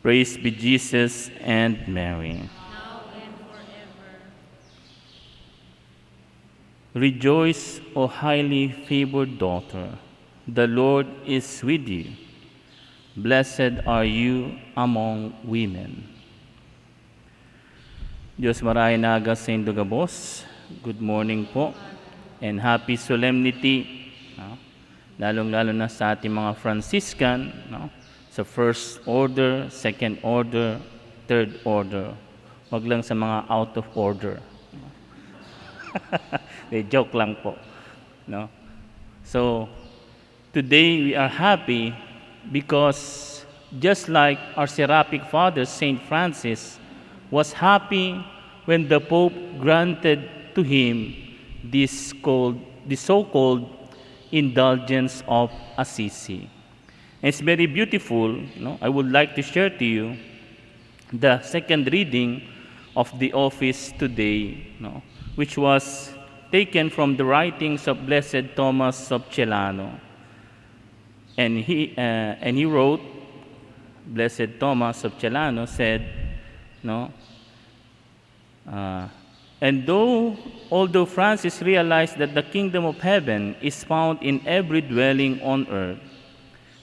Praise be Jesus and Mary. now and forever. Rejoice, O highly favored daughter. The Lord is with you. Blessed are you among women. Diyos marahay naga sa Indogabos. Good morning po. And happy solemnity. No? Lalong-lalo na sa ating mga Franciscan. No? Sa first order, second order, third order. Wag lang sa mga out of order. Joke lang po. No? So, today we are happy because just like our seraphic father, Saint Francis, was happy when the Pope granted to him this so-called indulgence of Assisi. It's very beautiful. No? I would like to share to you the second reading of the office today, no? Which was taken from the writings of Blessed Thomas of Celano. And he wrote, Blessed Thomas of Celano said, no, and although Francis realized that the kingdom of heaven is found in every dwelling on earth,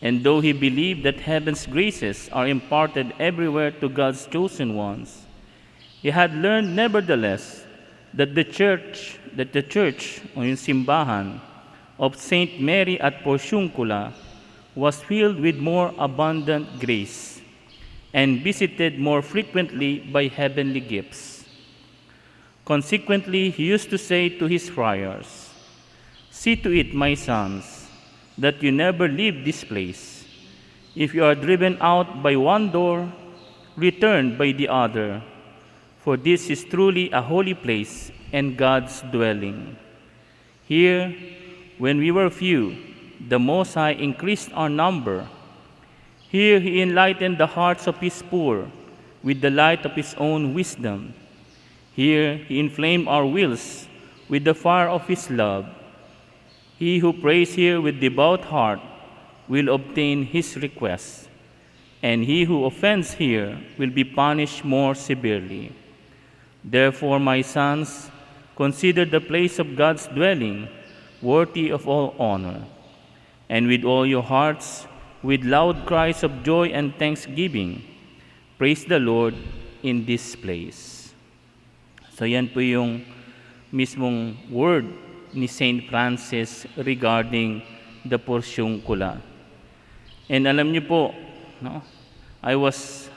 and though he believed that heaven's graces are imparted everywhere to God's chosen ones, he had learned nevertheless that the church o yung simbahan of Saint Mary at Porciuncula was filled with more abundant grace and visited more frequently by heavenly gifts. Consequently, he used to say to his friars, "See to it, my sons, that you never leave this place. If you are driven out by one door, return by the other, for this is truly a holy place and God's dwelling. Here, when we were few, the Most High increased our number. Here he enlightened the hearts of his poor with the light of his own wisdom. Here he inflamed our wills with the fire of his love. He who prays here with devout heart will obtain his request, and he who offends here will be punished more severely. Therefore, my sons, consider the place of God's dwelling worthy of all honor, and with all your hearts, with loud cries of joy and thanksgiving, praise the Lord in this place." So yan po yung mismong word ni Saint Francis regarding the Porciuncula. And alam niyo po, no, I was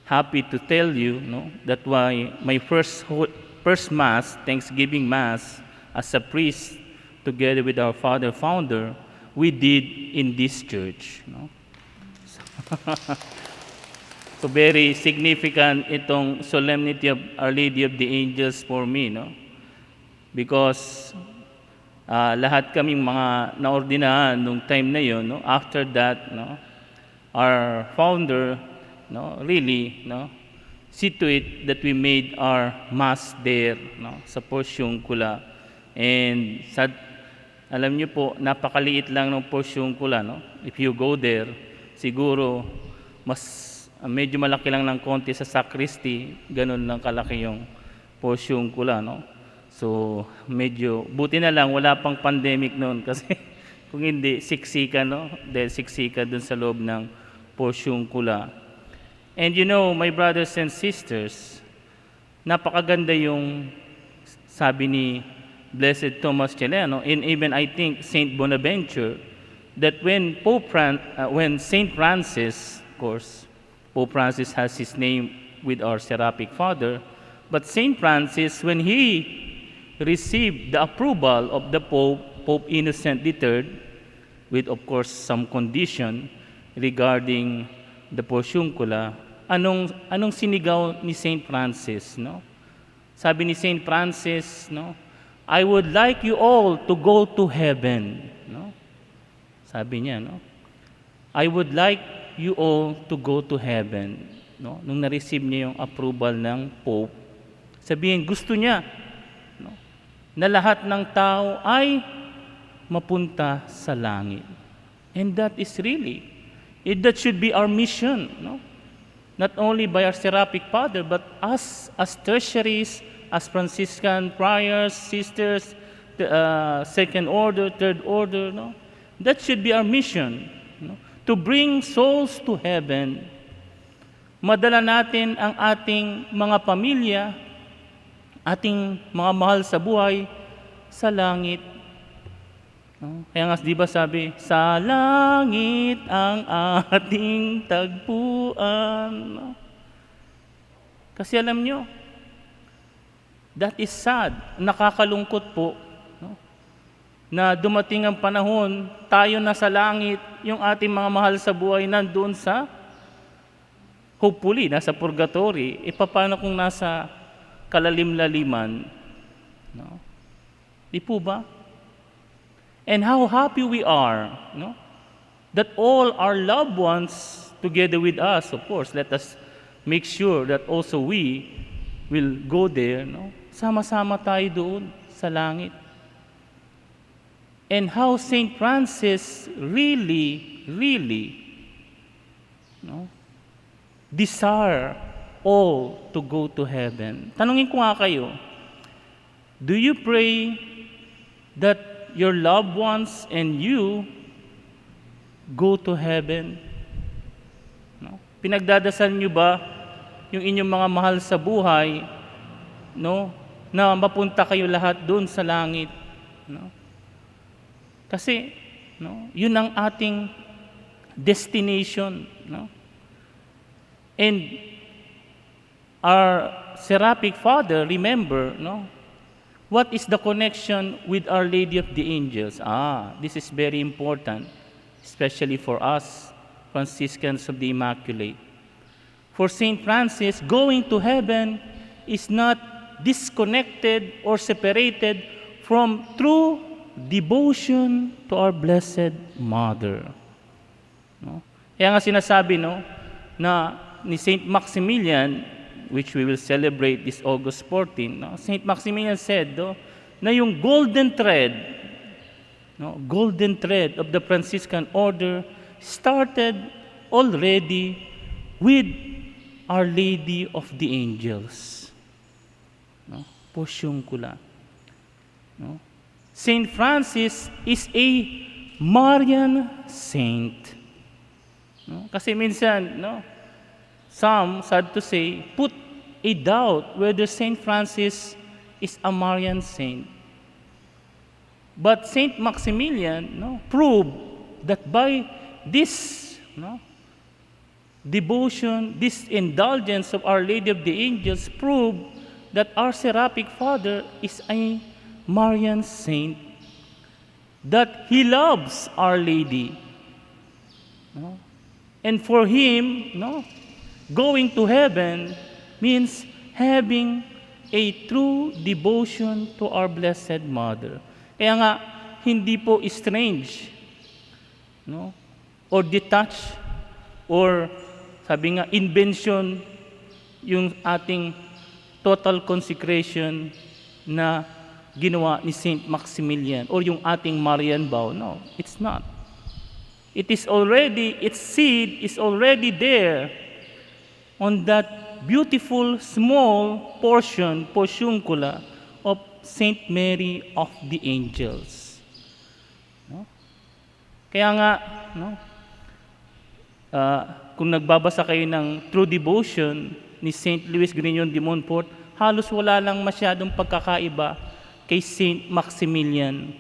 happy to tell you, no, that my first Mass, Thanksgiving Mass, as a priest, together with our Father Founder, we did in this church. No? So very significant itong solemnity of Our Lady of the Angels for me, no? Because lahat kaming mga naordinahan nung time na yon, no? After that, no, our founder, no, really, no, see to it that we made our mass there, no, sa Porciuncula. And alam niyo po, napakaliit lang ng Porciuncula, no? If you go there, siguro medyo malaki lang ng konti sa sacristy, ganun lang kalaki yung Porciuncula, no? So, medyo, buti na lang, wala pang pandemic noon kasi kung hindi, siksika, no? Dahil siksika dun sa loob ng Porciuncula. And you know, my brothers and sisters, napakaganda yung sabi ni Blessed Thomas Celano, and even I think Saint Bonaventure, that when Saint Francis, of course, Pope Francis has his name with our seraphic father, but Saint Francis, when he received the approval of the Pope Innocent III, with of course some condition regarding the Porciuncula, anong sinigaw ni Saint Francis, no? Sabi ni Saint Francis, no, "I would like you all to go to heaven," no? Sabi niya, no? "I would like you all to go to heaven," no? Nung na-receive niya yung approval ng Pope, sabihin gusto niya, no, na lahat ng tao ay mapunta sa langit. And that is really, that should be our mission, no? not only by our Seraphic Father, but us as tertiaries, as Franciscan friars, sisters, second order, third order, no? That should be our mission, no? To bring souls to heaven. Madala natin ang ating mga pamilya, ating mga mahal sa buhay, sa langit. No? Kaya nga, di ba sabi, sa langit ang ating tagpuan. No? Kasi alam nyo, that is sad, nakakalungkot po, no? Na dumating ang panahon, tayo na sa langit, yung ating mga mahal sa buhay nandoon sa, hopefully, nasa purgatory, paano kung nasa kalalim-laliman? No? Di po ba? And how happy we are, no? That all our loved ones together with us, of course, let us make sure that also we will go there, no? Sama-sama tayo doon sa langit. And how Saint Francis really, no, desire all to go to heaven. Tanungin ko nga kayo, do you pray that your loved ones and you go to heaven? No? Pinagdadasal niyo ba yung inyong mga mahal sa buhay, no, na mapunta kayo lahat doon sa langit, no? Kasi, no, yun ang ating destination, no? And our Seraphic Father, remember, no, what is the connection with Our Lady of the Angels? This is very important, especially for us, Franciscans of the Immaculate. For Saint Francis, going to heaven is not disconnected or separated from true devotion to our Blessed Mother. No? Kaya nga sinasabi, no, na ni Saint Maximilian, which we will celebrate this August 14, no? Saint Maximilian said, no, na yung golden thread, no, golden thread of the Franciscan order started already with Our Lady of the Angels. No? Porsyungkula. No? Saint Francis is a Marian saint. No? Kasi minsan, no, some, sad to say, put a doubt whether Saint Francis is a Marian saint. But Saint Maximilian, no, proved that by this, no, devotion, this indulgence of Our Lady of the Angels, proved that our Seraphic Father is a Marian saint, that he loves Our Lady, no? And for him, no, going to heaven means having a true devotion to our Blessed Mother. Kaya nga, hindi po strange, no, or detached, or sabi nga, invention yung ating total consecration na ginawa ni Saint Maximilian or yung ating Marian vow. No, it's not. It is already, its seed is already there on that beautiful small portiuncula of Saint Mary of the Angels. No? Kaya nga, no, kung nagbabasa kayo ng True Devotion ni Saint Louis Grignon de Montfort, halos wala lang masyadong pagkakaiba kay Saint Maximilian.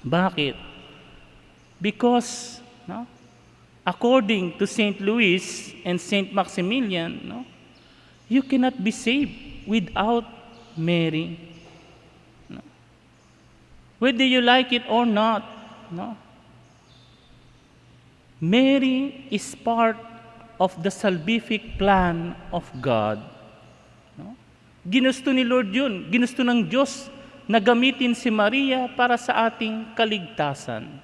Bakit? Because, no, according to Saint Louis and Saint Maximilian, no, you cannot be saved without Mary. No. Whether you like it or not, no, Mary is part of the salvific plan of God. No? Ginusto ni Lord yun. Ginusto ng Diyos na gamitin si Maria para sa ating kaligtasan.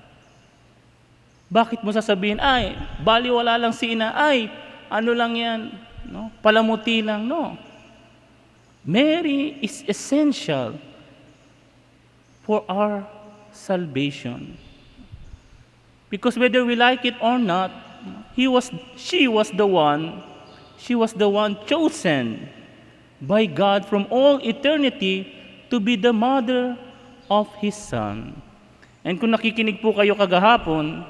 Bakit mo sasabihin, ay, baliwala lang si ina, ay, ano lang yan, no? Palamuti lang, no. Mary is essential for our salvation. Because whether we like it or not, she was the one, She was the one chosen by God from all eternity to be the mother of His Son. And kung nakikinig po kayo kagahapon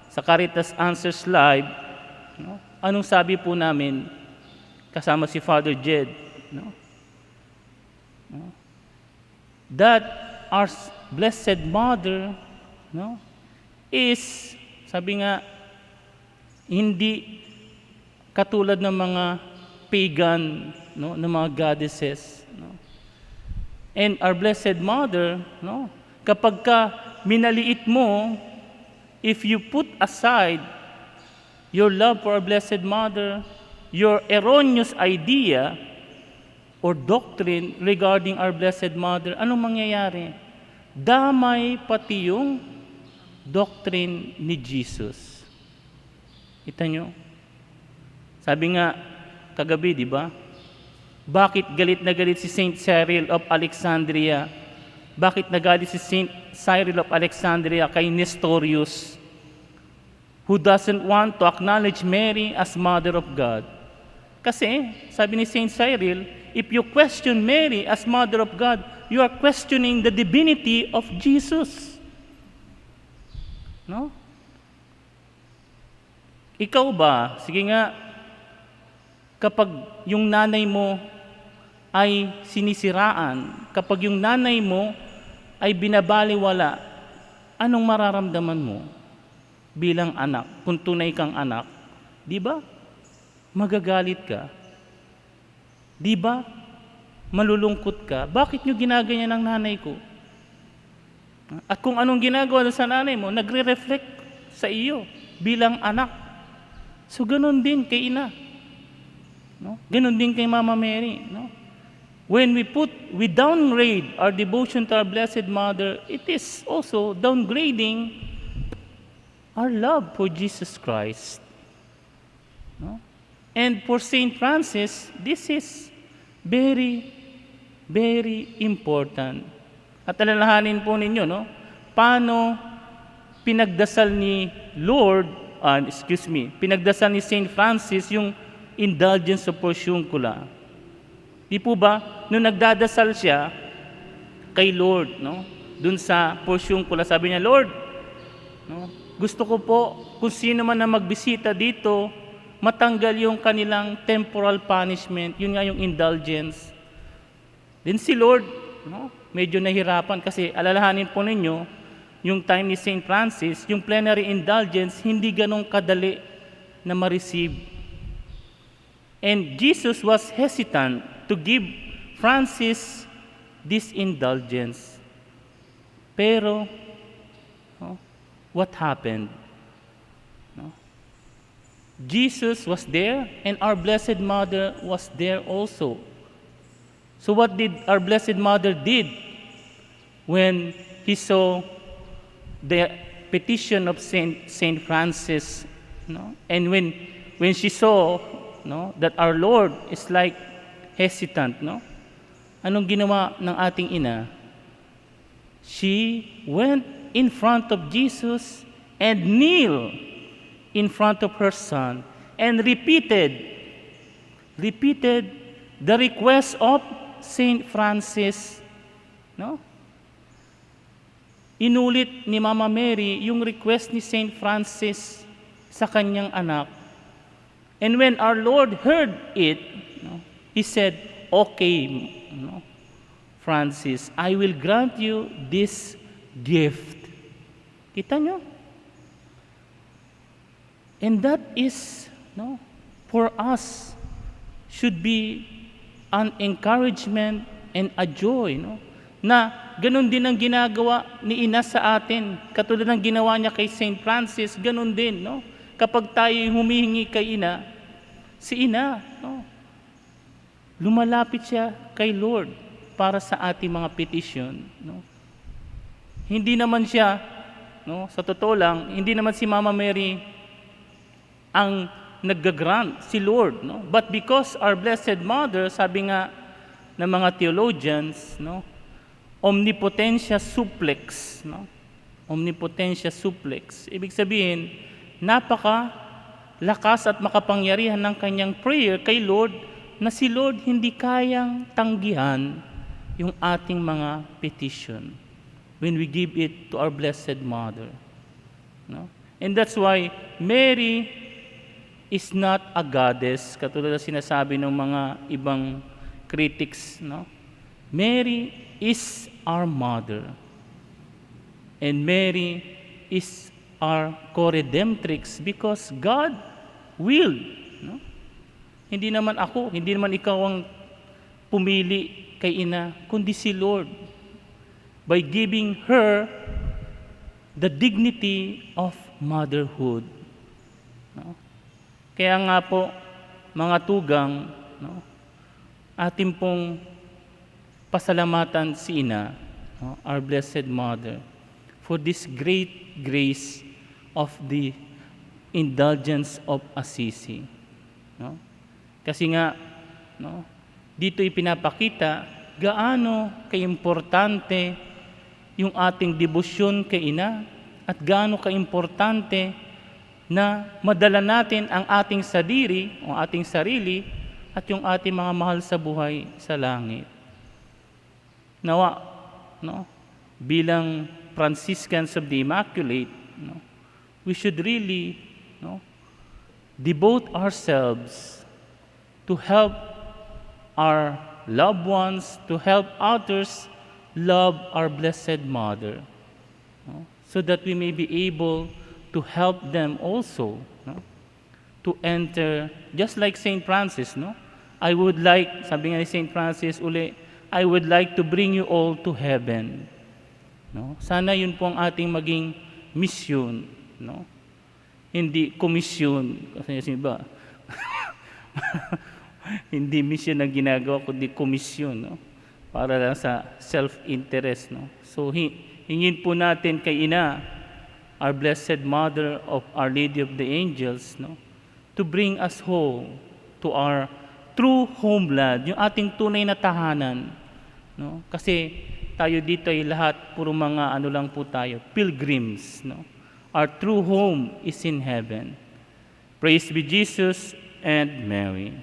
sa Caritas Answers Live, no, anong sabi po namin kasama si Father Jed? No? No? That our Blessed Mother, no, is, sabi nga, hindi katulad ng mga pagan, no, ng mga goddesses, no. And our Blessed Mother, no, kapag ka minaliit mo, if you put aside your love for our Blessed Mother, your erroneous idea or doctrine regarding our Blessed Mother, anong mangyayari? Damay pati yung doctrine ni Jesus. Kita nyo? Sabi nga, kagabi, di ba? Bakit galit na galit si Saint Cyril of Alexandria? Bakit nagalit si Saint Cyril of Alexandria kay Nestorius, who doesn't want to acknowledge Mary as Mother of God? Kasi, sabi ni Saint Cyril, if you question Mary as Mother of God, you are questioning the divinity of Jesus. No? Ikaw ba, sige nga, kapag yung nanay mo ay sinisiraan, kapag yung nanay mo ay binabaliwala, anong mararamdaman mo bilang anak, kung tunay kang anak? Di ba? Magagalit ka. Di ba? Malulungkot ka. Bakit nyo ginaganyan ang nanay ko? At kung anong ginagawa sa nanay mo, nagre-reflect sa iyo bilang anak. So, ganun din kay ina. No? Ganun din kay Mama Mary. No? When we downgrade our devotion to our Blessed Mother, it is also downgrading our love for Jesus Christ. No? And for Saint Francis, this is very, very important. At alalahanin po ninyo, no? Paano pinagdasal ni pinagdasal ni Saint Francis yung indulgence sa portiuncula. Di po ba, nung nagdadasal siya kay Lord, no? Dun sa portiuncula, sabi niya, Lord, no? Gusto ko po, kung sino man na magbisita dito, matanggal yung kanilang temporal punishment, yun nga yung indulgence. Then si Lord, no? Medyo nahirapan kasi alalahanin po ninyo, yung time ni Saint Francis, yung plenary indulgence, hindi ganong kadali na ma-receive. And Jesus was hesitant to give Francis this indulgence. Pero, no, what happened? No? Jesus was there and our Blessed Mother was there also. So what did our Blessed Mother did when he saw the petition of Saint Francis, no? And when she saw, no, that our Lord is like hesitant, no? Anong ginawa ng ating ina? She went in front of Jesus and kneel in front of her son and repeated the request of Saint Francis, no? Inulit ni Mama Mary yung request ni Saint Francis sa kanyang anak. And when our Lord heard it, no, He said, okay, no, Francis, I will grant you this gift. Kita nyo? And that is, no, for us, should be an encouragement and a joy, no? Na ganun din ang ginagawa ni ina sa atin. Katulad ng ginawa niya kay Saint Francis, ganun din, no? Kapag tayo humihingi kay ina, si ina, no, lumalapit siya kay Lord para sa ating mga petition, no? Hindi naman siya, no, sa totoo lang, hindi naman si Mama Mary ang nag-grant, si Lord, no? But because our Blessed Mother, sabi nga ng mga theologians, no, omnipotentia supplex, no? Omnipotentia supplex. Ibig sabihin, lakas at makapangyarihan ng kanyang prayer kay Lord na si Lord hindi kayang tanggihan yung ating mga petition when we give it to our Blessed Mother. No? And that's why Mary is not a goddess, katulad na sinasabi ng mga ibang critics. No? Mary is our mother. And Mary is our co-redemptrix because God willed. No? Hindi naman ako, hindi naman ikaw ang pumili kay ina, kundi si Lord. By giving her the dignity of motherhood. No? Kaya nga po, mga tugang, no, atin pong pasalamatan si ina, no, our Blessed Mother, for this great grace of the indulgence of Assisi. No? Kasi nga, no, dito ipinapakita gaano kaimportante yung ating debosyon kay ina at gaano kaimportante na madala natin ang ating sarili at yung ating mga mahal sa buhay sa langit. Nawa, no, bilang Franciscans of the Immaculate, no, we should really, no, devote ourselves to help our loved ones, to help others love our Blessed Mother, no, so that we may be able to help them also, no, to enter, just like Saint Francis, no? I would like, sabi nga ni Saint Francis uli, I would like to bring you all to heaven. No? Sana yun po ang ating maging mission, no? Hindi komisyon, kasi yung iba, hindi mission ang ginagawa, kundi komisyon, no? Para lang sa self-interest, no? So, hingin po natin kay ina, our Blessed Mother of Our Lady of the Angels, no, to bring us home to our true homeland, yung ating tunay na tahanan, no? Kasi tayo dito ay lahat puro mga ano lang po tayo, pilgrims, no? Our true home is in heaven. Praise be Jesus and Mary.